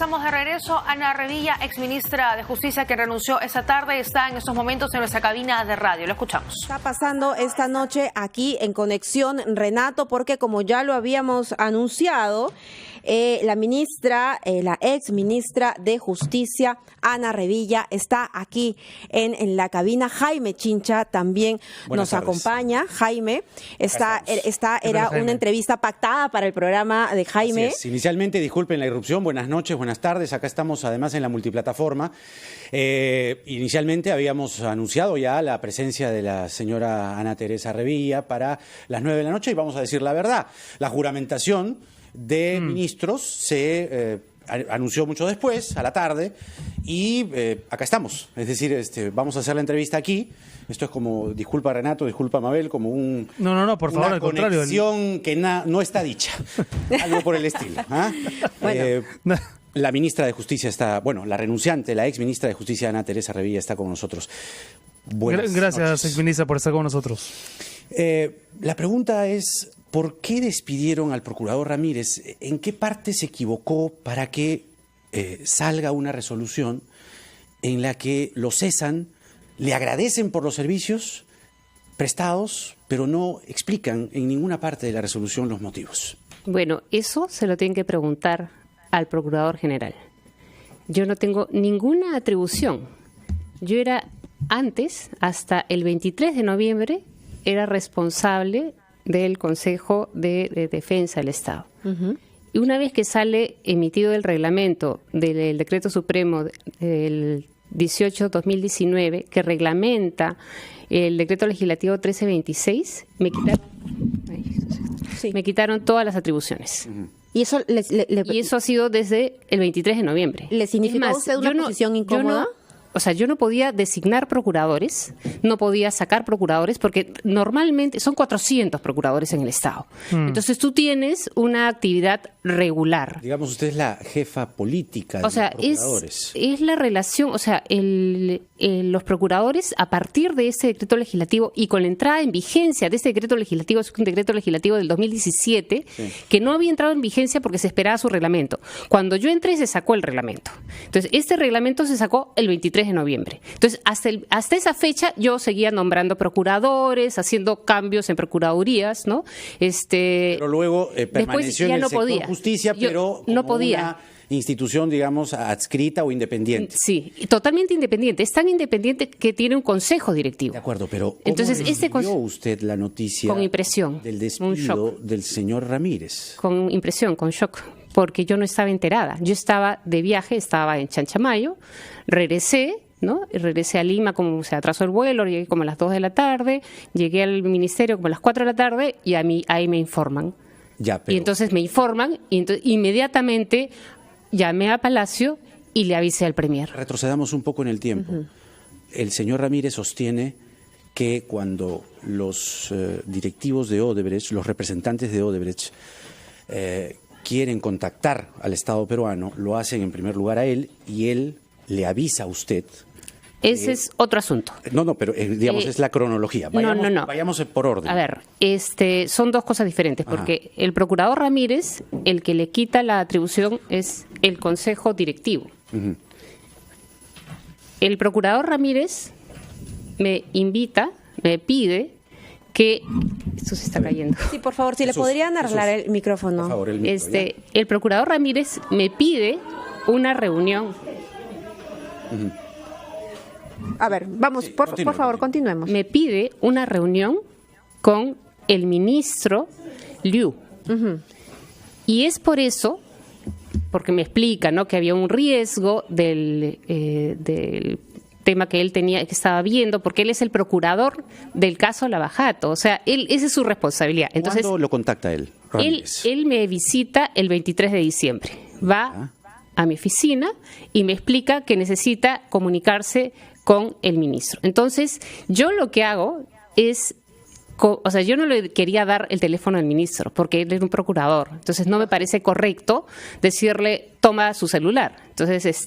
Estamos de regreso. Ana Revilla, exministra de Justicia, que renunció esta tarde, está en estos momentos en nuestra cabina de radio. Lo escuchamos. Está pasando esta noche aquí en Conexión, Renato, porque como ya lo habíamos anunciado, la exministra de Justicia, Ana Revilla, está aquí en la cabina. Jaime Chincha también nos acompaña. Jaime, era una entrevista pactada para el programa de Jaime. Así es. Inicialmente, disculpen la irrupción, buenas noches, buenas tardes. Acá estamos además en la multiplataforma. Inicialmente habíamos anunciado ya la presencia de la señora Ana Teresa Revilla para las 9 de la noche y vamos a decir la verdad. La juramentación de ministros se anunció mucho después, a la tarde, y acá estamos. Es decir, vamos a hacer la entrevista aquí. Esto es como, disculpa Renato, disculpa Mabel, como No, por favor, una al contrario. conexión que no está dicha. Algo por el estilo. Bueno. La ministra de Justicia está, la renunciante, la ex ministra de Justicia, Ana Teresa Revilla, está con nosotros. Gracias, exministra, por estar con nosotros. La pregunta es, ¿por qué despidieron al procurador Ramírez? ¿En qué parte se equivocó para que salga una resolución en la que lo cesan, le agradecen por los servicios prestados, pero no explican en ninguna parte de la resolución los motivos? Bueno, eso se lo tienen que preguntar al Procurador General. Yo no tengo ninguna atribución. Yo era antes, hasta el 23 de noviembre, era responsable del Consejo de Defensa del Estado. Y una vez que sale emitido el reglamento del Decreto Supremo del 18-2019, que reglamenta el Decreto Legislativo 1326, me quitaron todas las atribuciones. Y eso y eso ha sido desde el 23 de noviembre. ¿Le significó a usted una posición incómoda? Yo no podía designar procuradores, no podía sacar procuradores, porque normalmente son 400 procuradores en el Estado. Entonces tú tienes una actividad regular. Digamos, usted es la jefa política de los procuradores. Es la relación, los procuradores, a partir de este decreto legislativo y con la entrada en vigencia de este decreto legislativo, es un decreto legislativo del 2017, que no había entrado en vigencia porque se esperaba su reglamento. Cuando yo entré se sacó el reglamento. Entonces, este reglamento se sacó el 23 de noviembre. Entonces, hasta esa fecha yo seguía nombrando procuradores, haciendo cambios en procuradurías, ¿no? Pero luego permaneció en el sector justicia, pero no como podía. Una institución, digamos, adscrita o independiente. Sí, totalmente independiente. Es tan independiente que tiene un consejo directivo. De acuerdo, pero ¿cómo entonces recibió usted la noticia con impresión, del despido del señor Ramírez? Con impresión, con shock, porque yo no estaba enterada. Yo estaba de viaje, estaba en Chanchamayo, regresé, ¿no? Regresé a Lima, como se atrasó el vuelo, llegué como a las 2 de la tarde, llegué al ministerio como a las 4 de la tarde y ahí me informan. Y entonces me informan y entonces inmediatamente llamé a Palacio y le avisé al Premier. Retrocedamos un poco en el tiempo. El señor Ramírez sostiene que cuando los directivos de Odebrecht, los representantes de Odebrecht, quieren contactar al Estado peruano, lo hacen en primer lugar a él y él le avisa a usted. Ese es otro asunto. No, pero digamos es la cronología. Vayamos por orden. A ver, son dos cosas diferentes, porque el procurador Ramírez, el que le quita la atribución es el Consejo Directivo. El procurador Ramírez me pide que... Esto se está cayendo. Sí, por favor, si le podrían arreglar el micrófono. Por favor, el micro, el procurador Ramírez me pide una reunión. A ver, vamos, por favor, continuemos. Me pide una reunión con el ministro Liu. Y es por eso, porque me explica, ¿no?, que había un riesgo del tema que él tenía, que estaba viendo, porque él es el procurador del caso Lavajato. O sea, esa es su responsabilidad. Entonces, ¿cuándo lo contacta él, Ramírez? Él me visita el 23 de diciembre. Va a mi oficina y me explica que necesita comunicarse con el ministro. Entonces, yo lo que hago es, yo no le quería dar el teléfono al ministro porque él es un procurador. Entonces, no me parece correcto decirle, toma su celular. Entonces,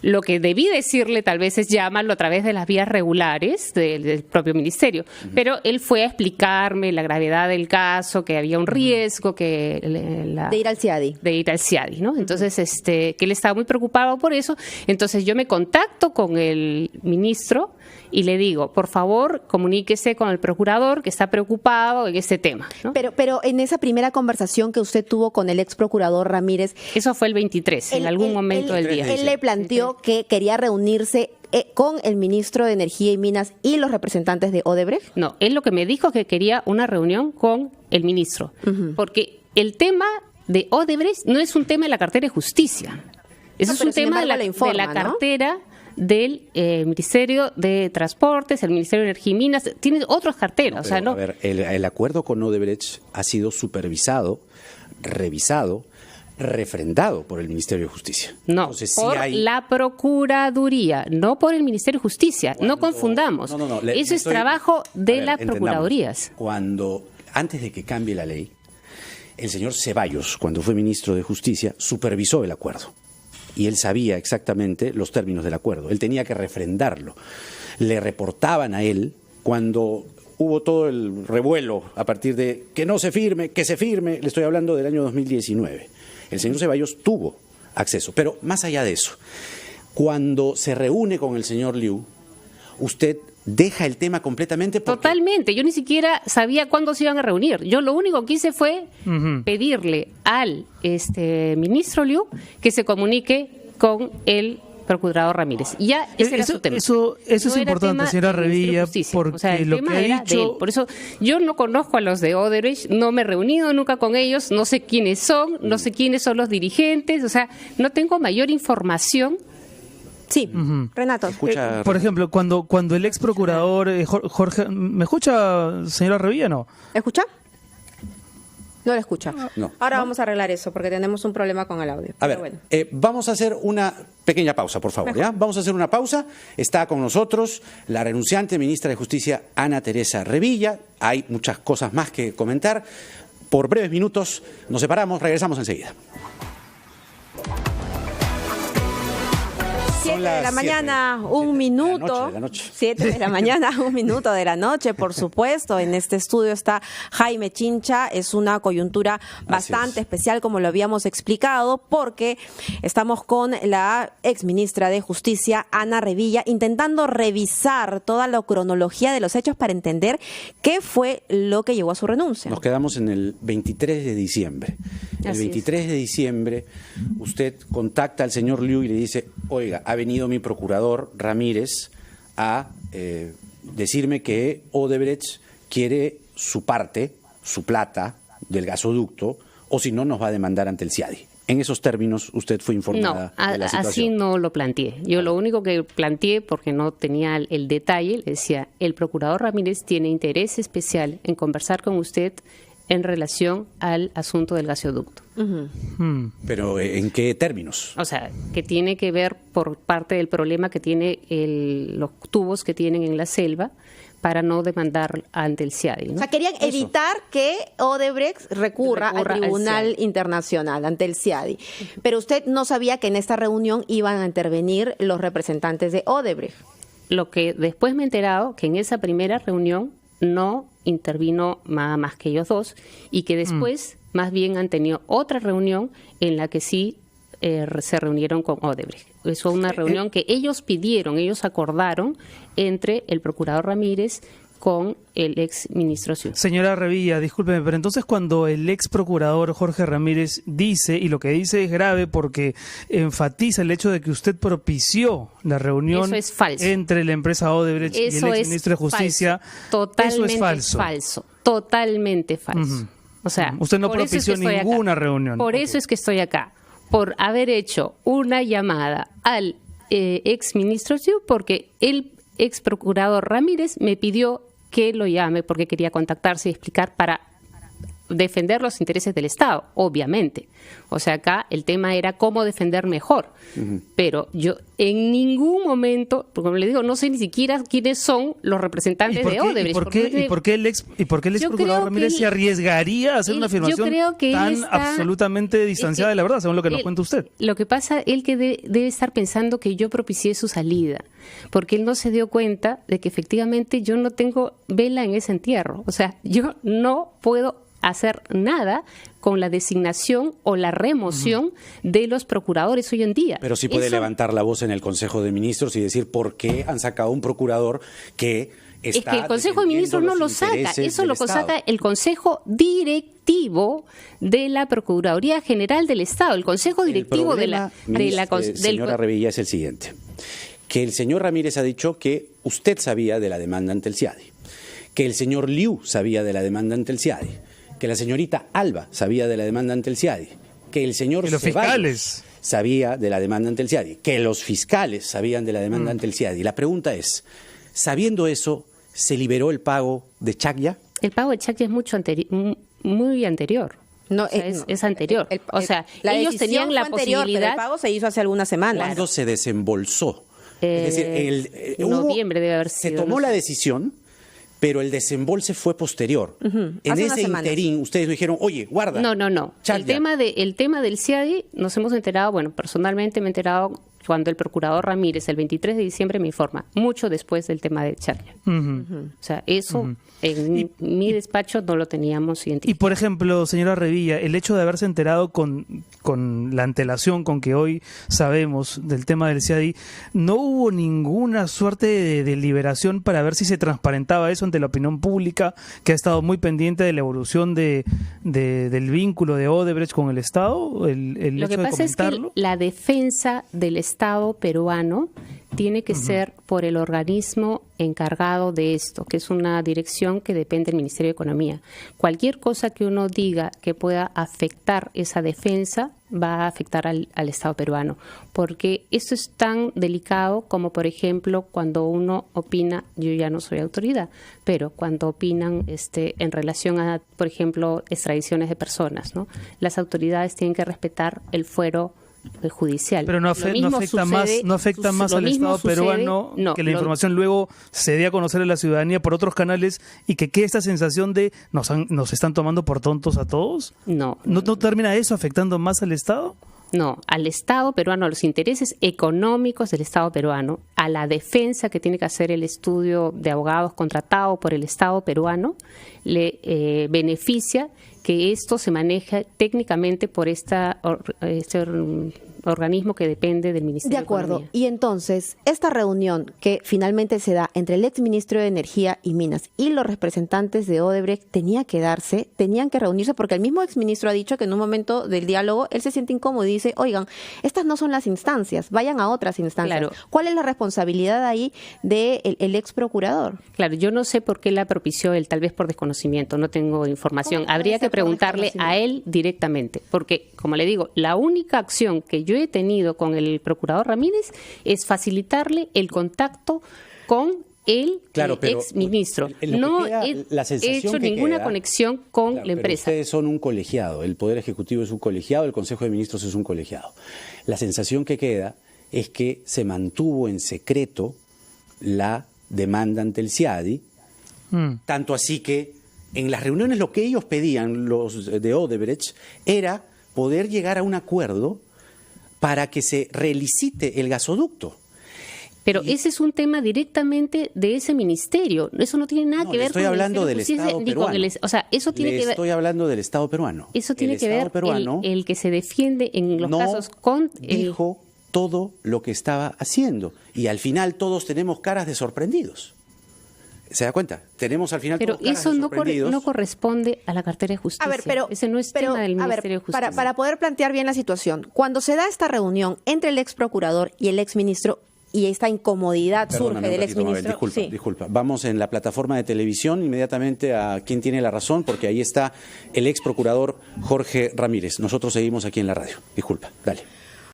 lo que debí decirle tal vez es llamarlo a través de las vías regulares del propio ministerio. Pero él fue a explicarme la gravedad del caso, que había un riesgo, que de ir al CIADI. De ir al CIADI, ¿no? Entonces, que él estaba muy preocupado por eso. Entonces, yo me contacto con el ministro y le digo, por favor, comuníquese con el procurador que está preocupado en este tema, ¿no? Pero en esa primera conversación que usted tuvo con el ex procurador Ramírez... Eso fue el 23, en algún momento del día. Él le planteó que quería reunirse con el ministro de Energía y Minas y los representantes de Odebrecht. No, él lo que me dijo es que quería una reunión con el ministro, porque el tema de Odebrecht no es un tema de la cartera de justicia, eso es un tema de la cartera del Ministerio de Transportes, el Ministerio de Energía y Minas, tiene otras carteras. A ver, el acuerdo con Odebrecht ha sido supervisado, revisado, refrendado por el Ministerio de Justicia. No, entonces, por la Procuraduría, no por el Ministerio de Justicia. No confundamos. Eso es trabajo de las Procuradurías. Antes de que cambie la ley, el señor Ceballos, cuando fue ministro de Justicia, supervisó el acuerdo. Y él sabía exactamente los términos del acuerdo. Él tenía que refrendarlo. Le reportaban a él cuando hubo todo el revuelo a partir de que no se firme, que se firme. Le estoy hablando del año 2019. El señor Ceballos tuvo acceso. Pero más allá de eso, cuando se reúne con el señor Liu, usted deja el tema completamente. Totalmente. Yo ni siquiera sabía cuándo se iban a reunir. Yo lo único que hice fue pedirle al ministro Liu que se comunique con el procurador Ramírez. Y ya ese era su tema. Eso es importante, señora Revilla, porque lo que ha dicho... Por eso yo no conozco a los de Odebrecht, no me he reunido nunca con ellos, no sé quiénes son, no sé quiénes son los dirigentes, o sea, no tengo mayor información. Sí, Renato. Por ejemplo, cuando el ex procurador Jorge... ¿Me escucha, señora Revilla, no? ¿Escucha? No lo escucha. No. Ahora vamos a arreglar eso porque tenemos un problema con el audio. A ver, bueno. Vamos a hacer una pequeña pausa, por favor. ¿Ya? Vamos a hacer una pausa. Está con nosotros la renunciante ministra de Justicia, Ana Teresa Revilla. Hay muchas cosas más que comentar. Por breves minutos nos separamos, regresamos enseguida. 7 de la mañana, un minuto. De la noche. 7 de la mañana, un minuto de la noche, por supuesto. En este estudio está Jaime Chincha. Es una coyuntura bastante especial, como lo habíamos explicado, porque estamos con la exministra de Justicia, Ana Revilla, intentando revisar toda la cronología de los hechos para entender qué fue lo que llevó a su renuncia. Nos quedamos en el 23 de diciembre. El 23 de diciembre, usted contacta al señor Liu y le dice, oiga, ha venido mi procurador Ramírez a decirme que Odebrecht quiere su parte, su plata del gasoducto, o si no nos va a demandar ante el CIADI. En esos términos, usted fue informada de la situación. Así no lo planteé. Yo lo único que planteé, porque no tenía el detalle, le decía, el procurador Ramírez tiene interés especial en conversar con usted en relación al asunto del gasoducto. ¿Pero en qué términos? O sea, que tiene que ver por parte del problema que tiene los tubos que tienen en la selva para no demandar ante el CIADI, ¿no? O sea, querían evitar que Odebrecht recurra al Tribunal Internacional, ante el CIADI. Pero usted no sabía que en esta reunión iban a intervenir los representantes de Odebrecht. Lo que después me he enterado, que en esa primera reunión no intervino nada más que ellos dos y que después más bien han tenido otra reunión en la que sí se reunieron con Odebrecht. Es una reunión que ellos pidieron, ellos acordaron entre el procurador Ramírez con el ex ministro Liu. Señora Revilla, discúlpeme, pero entonces cuando el ex procurador Jorge Ramírez dice, y lo que dice es grave porque enfatiza el hecho de que usted propició la reunión entre la empresa Odebrecht y el ex ministro de Justicia, totalmente eso es falso. Totalmente falso. O sea, usted no propició ninguna reunión. Por eso es que estoy acá, por haber hecho una llamada al ex ministro Liu, porque el ex procurador Ramírez me pidió que lo llame porque quería contactarse y explicar para defender los intereses del Estado, obviamente. O sea, acá el tema era cómo defender mejor. Pero yo en ningún momento, porque como le digo, no sé ni siquiera quiénes son los representantes de Odebrecht. ¿Y por qué el ex procurador Ramírez se arriesgaría a hacer una afirmación tan absolutamente distanciada de la verdad, según lo que nos cuenta usted? Lo que pasa, él que debe estar pensando que yo propicié su salida, porque él no se dio cuenta de que efectivamente yo no tengo vela en ese entierro. O sea, yo no puedo hacer nada con la designación o la remoción de los procuradores hoy en día. Pero sí puede levantar la voz en el Consejo de Ministros y decir por qué han sacado un procurador que está... Es que el Consejo de Ministros no lo saca, eso lo saca el Consejo Directivo de la Procuraduría General del Estado, el Consejo Directivo señora Revilla, es el siguiente, que el señor Ramírez ha dicho que usted sabía de la demanda ante el CIADI, que el señor Liu sabía de la demanda ante el CIADI, que la señorita Alba sabía de la demanda ante el CIADI, que el señor Ceballos sabía de la demanda ante el CIADI, que los fiscales sabían de la demanda ante el CIADI. La pregunta es, sabiendo eso, ¿se liberó el pago de Chacya? El pago de Chacya es muy anterior. No, es anterior. Ellos tenían la posibilidad. El pago se hizo hace algunas semanas. ¿Cuándo se desembolsó? Es decir, noviembre debe haber sido. Se tomó la decisión, pero el desembolse fue posterior. En ese interín, ustedes dijeron, oye, guarda. No. El tema del CIADI nos hemos enterado, bueno, personalmente me he enterado cuando el procurador Ramírez, el 23 de diciembre, me informa, mucho después del tema de Chacya. O sea, eso en mi despacho no lo teníamos identificado. Y, por ejemplo, señora Revilla, el hecho de haberse enterado con la antelación con que hoy sabemos del tema del CIADI, ¿no hubo ninguna suerte de deliberación para ver si se transparentaba eso ante la opinión pública, que ha estado muy pendiente de la evolución del vínculo de Odebrecht con el Estado? Lo que pasa es que la defensa del Estado peruano tiene que ser por el organismo encargado de esto, que es una dirección que depende del Ministerio de Economía. Cualquier cosa que uno diga que pueda afectar esa defensa va a afectar al Estado peruano, porque esto es tan delicado como, por ejemplo, cuando uno opina, yo ya no soy autoridad, pero cuando opinan en relación a, por ejemplo, extradiciones de personas, ¿no? Las autoridades tienen que respetar el fuero judicial. Pero no afecta más al Estado peruano que la información luego se dé a conocer a la ciudadanía por otros canales y que quede esta sensación de nos están tomando por tontos a todos. ¿No termina eso afectando más al Estado? No, al Estado peruano, a los intereses económicos del Estado peruano, a la defensa que tiene que hacer el estudio de abogados contratado por el Estado peruano, le beneficia que esto se maneja técnicamente por este organismo que depende del Ministerio de Economía. De acuerdo. Y entonces, esta reunión que finalmente se da entre el exministro de Energía y Minas y los representantes de Odebrecht tenían que reunirse, porque el mismo exministro ha dicho que en un momento del diálogo él se siente incómodo y dice, oigan, estas no son las instancias, vayan a otras instancias. Claro. ¿Cuál es la responsabilidad ahí del ex procurador? Claro, yo no sé por qué la propició él, tal vez por desconocimiento, no tengo información. Habría que preguntarle a él directamente, porque, como le digo, la única acción que yo he tenido con el procurador Ramírez es facilitarle el contacto con el ex ministro. No he hecho ninguna conexión con la empresa. Ustedes son un colegiado, el Poder Ejecutivo es un colegiado, el Consejo de Ministros es un colegiado. La sensación que queda es que se mantuvo en secreto la demanda ante el CIADI, tanto así que en las reuniones lo que ellos pedían, los de Odebrecht, era poder llegar a un acuerdo para que se relicite el gasoducto. Pero ese es un tema directamente de ese ministerio. Eso no tiene nada que ver con el hablando del Estado peruano. Eso tiene que ver. Estoy hablando del Estado peruano. Eso tiene que ver el que se defiende en los casos con dijo todo lo que estaba haciendo y al final todos tenemos caras de sorprendidos. ¿Se da cuenta? Tenemos al final pero todos caras eso de sorprendidos. No corresponde a la cartera de justicia. A ver, pero ese no es tema del Ministerio de Justicia. Para poder plantear bien la situación, cuando se da esta reunión entre el ex procurador y el ex ministro y esta incomodidad surge del ex ministro. Disculpa. Vamos en la plataforma de televisión inmediatamente a Quién tiene la razón, porque ahí está el ex procurador Jorge Ramírez. Nosotros seguimos aquí en la radio. Disculpa, dale.